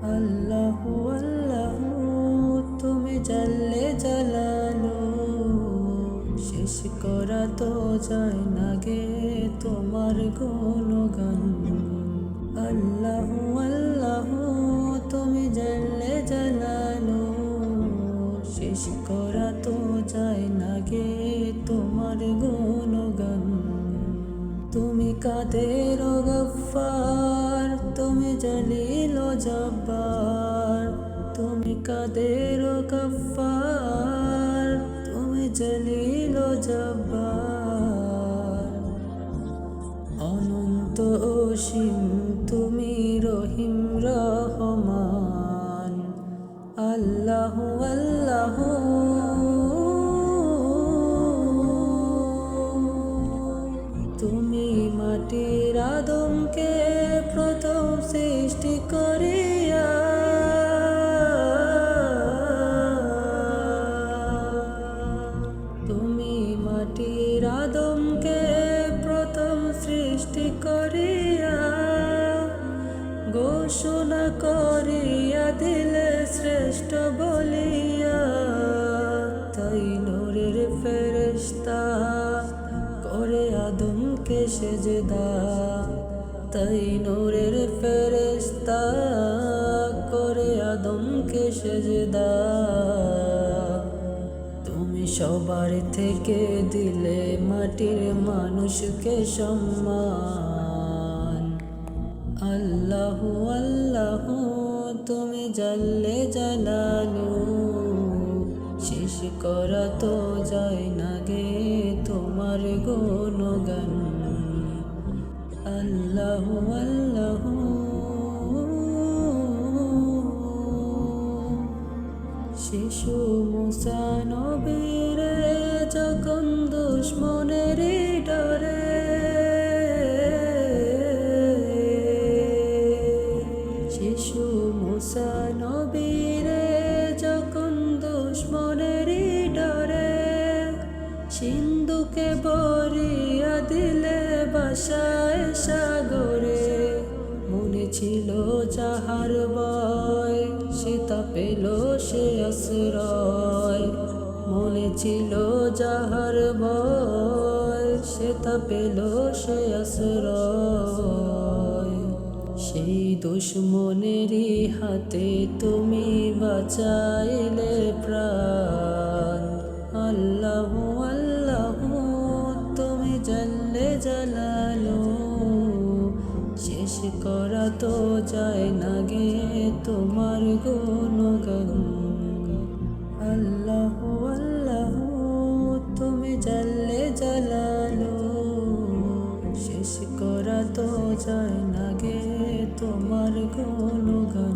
আল্লাহু আল্লাহু তুমি জাল্লে জালালু, শেষ করা তো যায় না গে তোমার গুণগান। আল্লাহু আল্লাহু তুমি জাল্লে জালালু, শেষ করা তো যায় না গে তোমার গুণগান। তুমি কাদের গফফার, তুমি জলিল ও জব্বার। তুমি কাদের গফফার, তুমি জলিল ও জব্বার। অনন্ত অসীম তুমি রহিম রহমান। আল্লাহু আল্লাহু তুমি মাটির আদমকে প্রথম সৃষ্টি করিয়া, তুমি মাটির আদমকে প্রথম সৃষ্টি করিয়া, ঘোষণা করিয়া দিলে শ্রেষ্ঠ বলিয়া। তাই নূরের ফেরেশতা করে আদমকে সেজদা, তাই নূরের ফেরেশতা করে আদমকে সেজদা। তুমি সবার থেকে দিলে মাটির মানুষকে সম্মান। আল্লাহু আল্লাহু তুমি জাল্লে জালালু, শেষ করা তো যায় না গে তোমার গুণগান। আল্লাহু আল্লাহু শিশু মুসা নবীরে যখন দুশ্মনের ডরে, শিশু মুসা নবীরে যখন দুশ্মনের ডরে, সিন্ধুকে বরিয়া দিলে বাসায় সাগরে। মনে ছিল যাহার ভয়, সীতা পেল সে আশ্রয়। মনে ছিল যাহার ভয়, সীতা পেল সে আশ্রয়। সেই দুশ্মনেরই হাতে তুমি বাঁচাইলে প্রাণ। আল্লাহু আল্লাহু তুমি জাল্লে জালালু, শেষ করা তো যায় না গে তোমার গুণগান। আল্লাহু আল্লাহু তুমি জাল্লে জালালু, শেষ করা তো যায় না গে তোমার গুণগান।